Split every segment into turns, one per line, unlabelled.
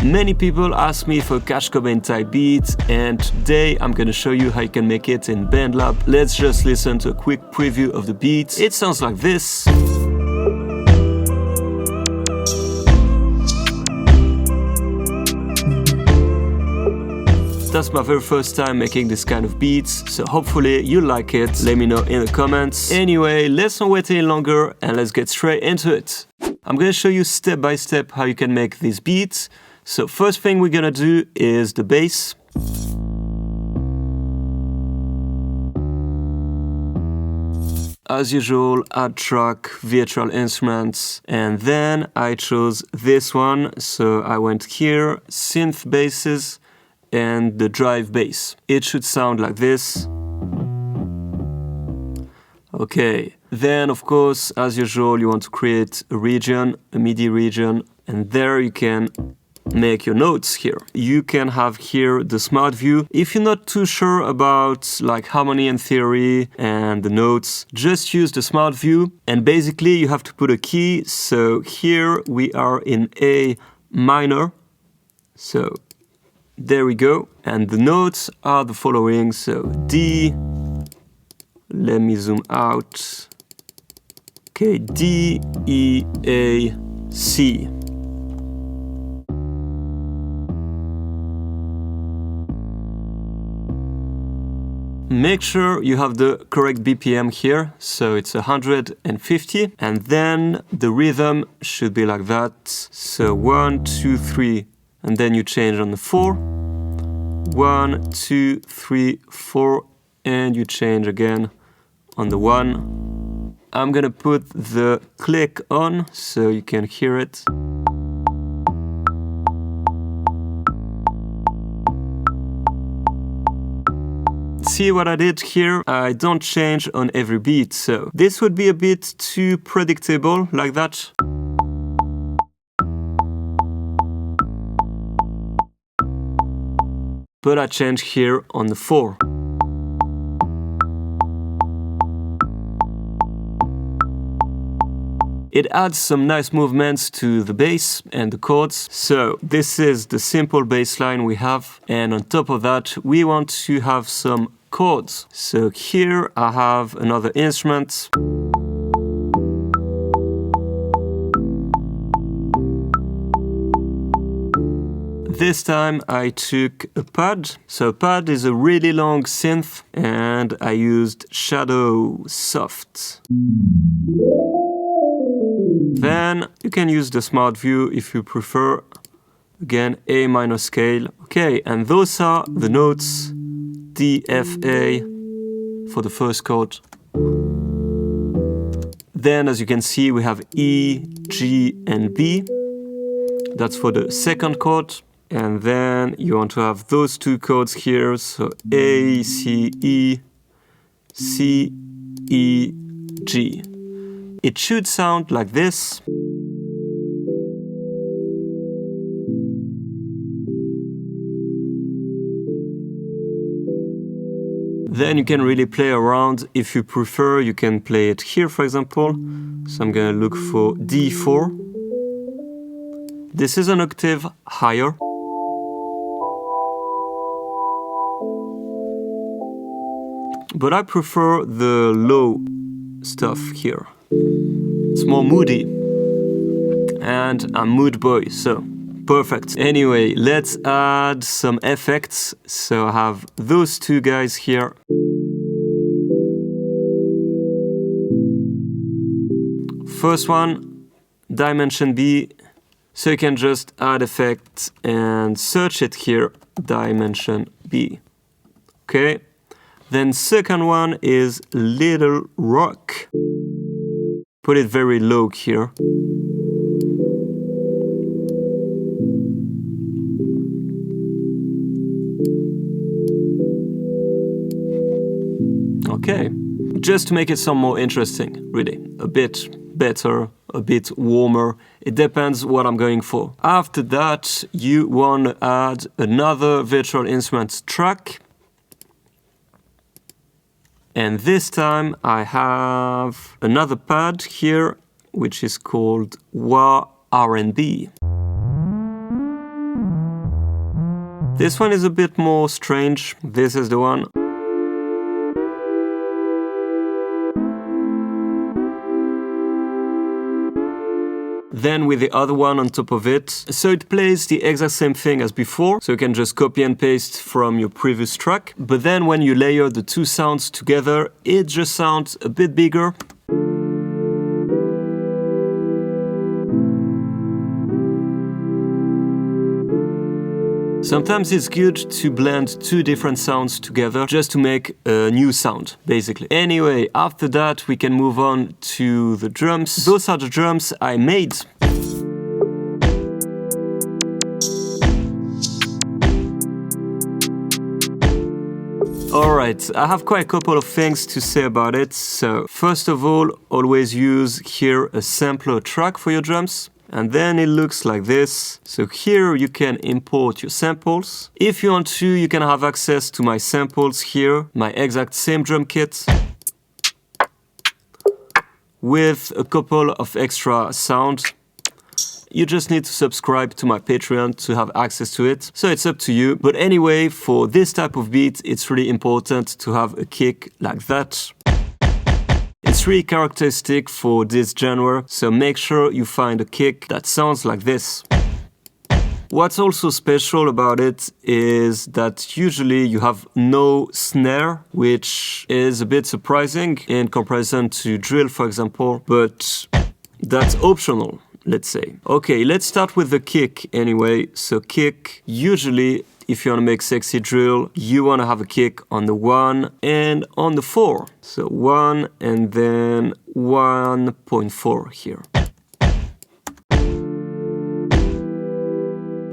Many people ask me for Cash Cobain type beats, and today I'm gonna show you how you can make it in Bandlab. Let's just listen to a quick preview of the beat. It sounds like this. That's my very first time making this kind of beats, so hopefully you like it. Let me know in the comments. Anyway, let's not wait any longer and let's get straight into it. I'm gonna show you step by step how you can make these beats. So first thing we're gonna do is the bass. As usual, add track, virtual instruments, and then I chose this one. So I went here, synth basses, and the drive bass. It should sound like this. Okay, then of course, as usual, you want to create a region, a MIDI region, and there you can make your notes here. You can have here the smart view. If you're not too sure about like harmony and theory and the notes, just use the smart view, and basically you have to put a key. So here we are in A minor. So there we go, and the notes are the following. So D, let me zoom out. Okay, D, E, A, C. Make sure you have the correct BPM here, so it's 150, and then the rhythm should be like that. So 1, 2, 3, and then you change on the 4. 1, 2, 3, 4, and you change again on the 1. I'm gonna put the click on so you can hear it. See what I did here? I don't change on every beat, so this would be a bit too predictable like that. But I change here on the 4. It adds some nice movements to the bass and the chords. So this is the simple bass line we have, and on top of that we want to have some chords. So here I have another instrument. This time I took a pad. So a pad is a really long synth, and I used Shadow Soft. Then you can use the smart view if you prefer. Again, A minor scale. Okay, and those are the notes. D, F, A for the first chord. Then, as you can see, we have E, G, and B. That's for the second chord. And then you want to have those two chords here. So A, C, E, C, E, G. It should sound like this. Then you can really play around. If you prefer, you can play it here, for example. So I'm gonna look for D4. This is an octave higher. But I prefer the low stuff here. It's more moody. And I'm mood boy, so perfect. Anyway, let's add some effects. So I have those two guys here. First one, dimension B. So you can just add effect and search it here, dimension B. Okay. Then second one is Little Rock. Put it very low here. Okay, just to make it some more interesting, really. A bit better, a bit warmer. It depends what I'm going for. After that, you want to add another virtual instruments track. And this time I have another pad here, which is called Wah R&B. This one is a bit more strange. This is the one. Then with the other one on top of it. So it plays the exact same thing as before. So you can just copy and paste from your previous track. But then when you layer the two sounds together, it just sounds a bit bigger. Sometimes it's good to blend two different sounds together just to make a new sound, basically. Anyway, after that we can move on to the drums. Those are the drums I made. Alright, I have quite a couple of things to say about it. So, first of all, always use here a sampler track for your drums. And then it looks like this. So here you can import your samples. If you want to, you can have access to my samples here, my exact same drum kit, with a couple of extra sounds. You just need to subscribe to my Patreon to have access to it. So it's up to you. But anyway, for this type of beat, it's really important to have a kick like that. It's really characteristic for this genre, so make sure you find a kick that sounds like this. What's also special about it is that usually you have no snare, which is a bit surprising in comparison to drill, for example, but that's optional, let's say. Okay, let's start with the kick anyway. So kick, usually if you want to make sexy drill, you want to have a kick on the 1 and on the 4. So 1 and then 1.4 here.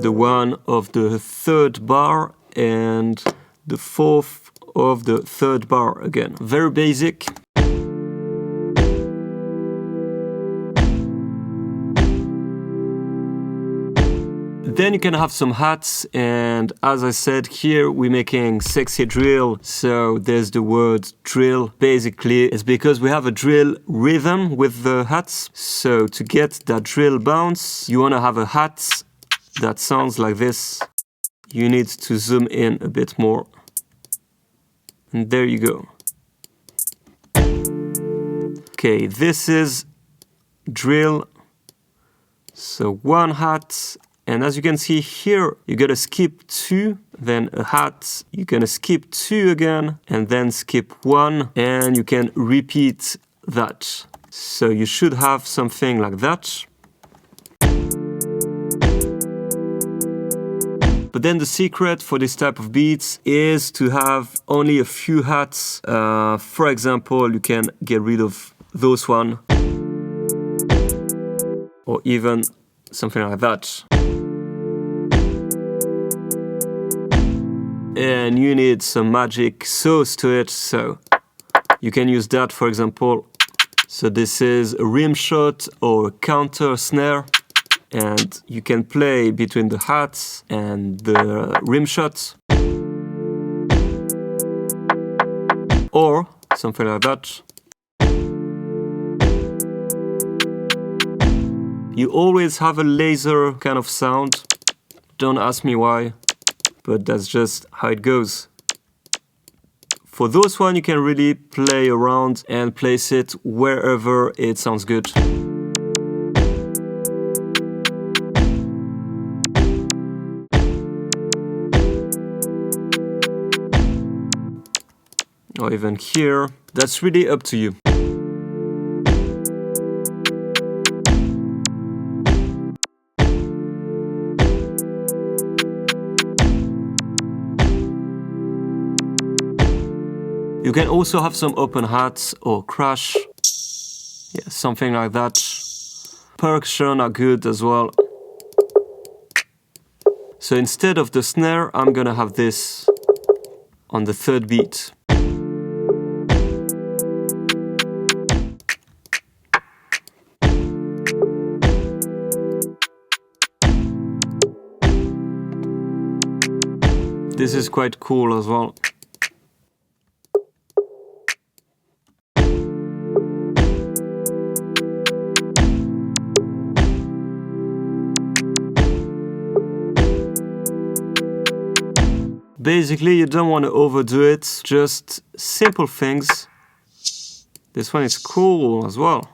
The 1 of the 3rd bar and the 4th of the 3rd bar again. Very basic. Then you can have some hats, and as I said, here we're making sexy drill, so there's the word drill. Basically, it's because we have a drill rhythm with the hats. So to get that drill bounce, you want to have a hat that sounds like this. You need to zoom in a bit more. And there you go. Okay, this is drill. So one hat. And as you can see here, you gotta skip 2, then a hat, you're gonna skip 2 again, and then skip 1, and you can repeat that. So you should have something like that. But then the secret for this type of beats is to have only a few hats. For example, you can get rid of those one, or even something like that. And you need some magic sauce to it, so you can use that, for example. So this is a rim shot or a counter snare, and you can play between the hats and the rim shots, or something like that. You always have a laser kind of sound. Don't ask me why, but that's just how it goes. For those one, you can really play around and place it wherever it sounds good. Or even here, that's really up to you. You can also have some open hats or crash, yeah, something like that. Percussion are good as well. So instead of the snare, I'm gonna have this on the 3rd beat. This is quite cool as well. Basically, you don't want to overdo it, just simple things. This one is cool as well.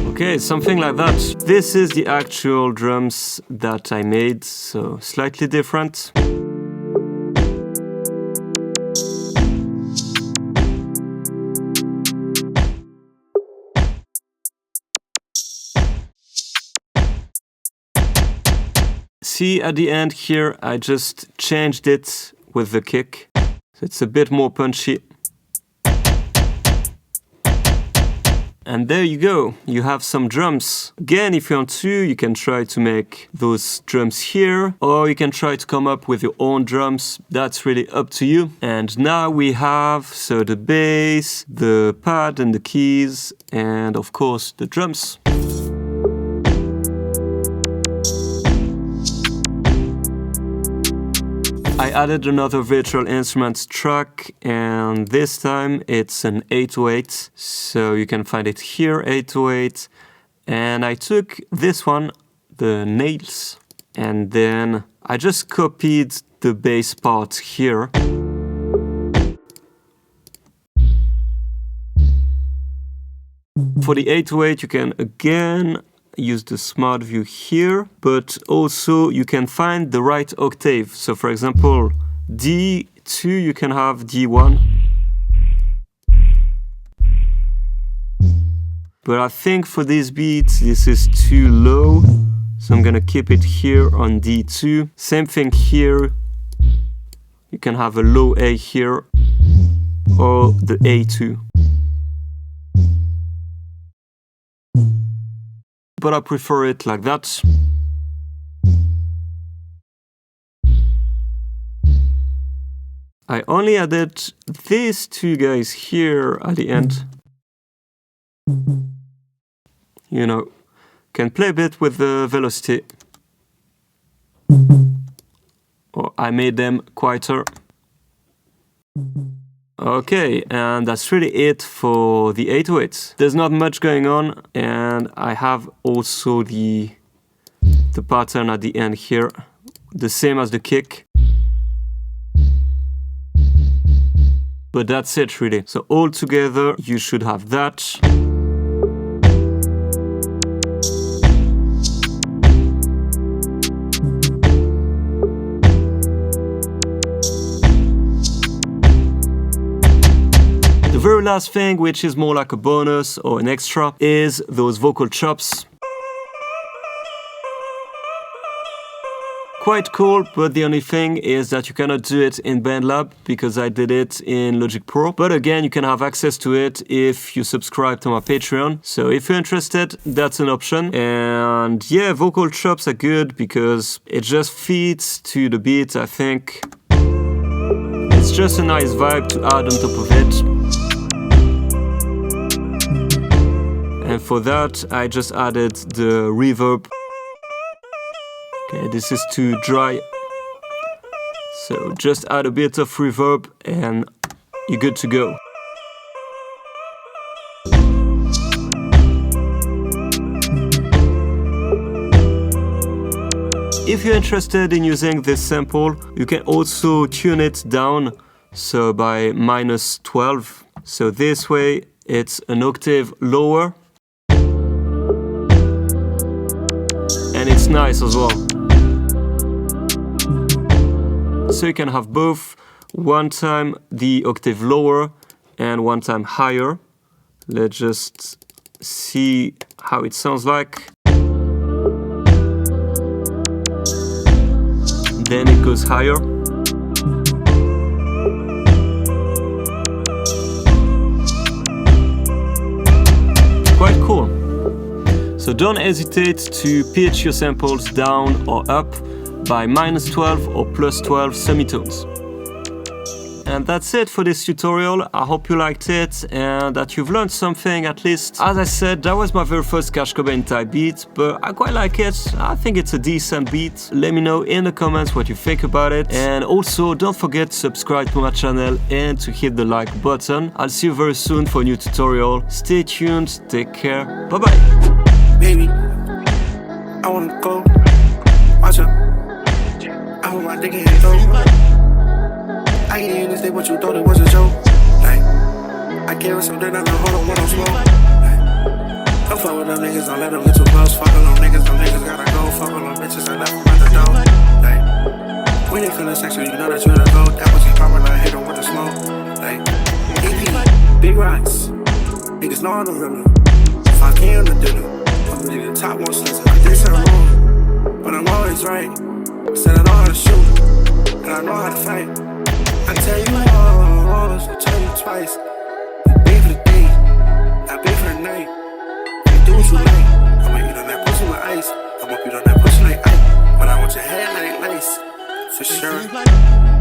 Okay, something like that. This is the actual drums that I made, so slightly different. See, at the end here, I just changed it with the kick, so it's a bit more punchy. And there you go, you have some drums. Again, if you want to, you can try to make those drums here, or you can try to come up with your own drums. That's really up to you. And now we have, so the bass, the pad and the keys, and of course the drums. I added another virtual instruments track, and this time it's an 808, so you can find it here, 808. And I took this one, the nails, and then I just copied the bass part here. For the 808, you can again use the smart view here, but also you can find the right octave. So for example, D2, you can have D1. But I think for this beat, this is too low. So I'm gonna keep it here on D2. Same thing here. You can have a low A here, or the A2. But I prefer it like that. I only added these two guys here at the end. You know, can play a bit with the velocity. Or I made them quieter. Okay, and that's really it for the 808s. There's not much going on, and I have also the pattern at the end here, the same as the kick. But that's it really. So all together, you should have that. The very last thing, which is more like a bonus or an extra, is those vocal chops. Quite cool, but the only thing is that you cannot do it in Bandlab because I did it in Logic Pro. But again, you can have access to it if you subscribe to my Patreon. So if you're interested, that's an option. And yeah, vocal chops are good because it just feeds to the beat, I think. It's just a nice vibe to add on top of it. And for that, I just added the reverb. Okay, this is too dry. So just add a bit of reverb and you're good to go. If you're interested in using this sample, you can also tune it down, so by -12. So this way it's an octave lower. And it's nice as well. So you can have both, one time the octave lower and one time higher. Let's just see how it sounds like. Then it goes higher. Quite cool. So don't hesitate to pitch your samples down or up by -12 or +12 semitones. And that's it for this tutorial. I hope you liked it and that you've learned something at least. As I said, that was my very first Kurt Cobain type beat, but I quite like it. I think it's a decent beat. Let me know in the comments what you think about it. And also don't forget to subscribe to my channel and to hit the like button. I'll see you very soon for a new tutorial. Stay tuned, take care, bye bye.
Baby, I wanna go. Watch out. I hold my dick in your throat. I can't even say what you thought it was a joke. Like, I carry some dirt, I don't hold on when I'm smoke. Like, don't fuck with them niggas, don't let them get too close. Fuck with them niggas gotta go. Fuck with them bitches, I left them at the door. Like, when they feeling sexual, you know that you're the goat. That pussy poppin', I hit them with the smoke. Like, EP, big rocks. Niggas know I'm the real. If I came to dinner, I'm really the top one slicer. I did something wrong, but I'm always right. Said I know how to shoot, and I know how to fight. I tell you once, I tell you twice. You pay for the day, I pay for the night. You do what you like. I'ma eat on that pussy with ice. I'ma beat on that pussy like ice. But I want your head like lace, for sure.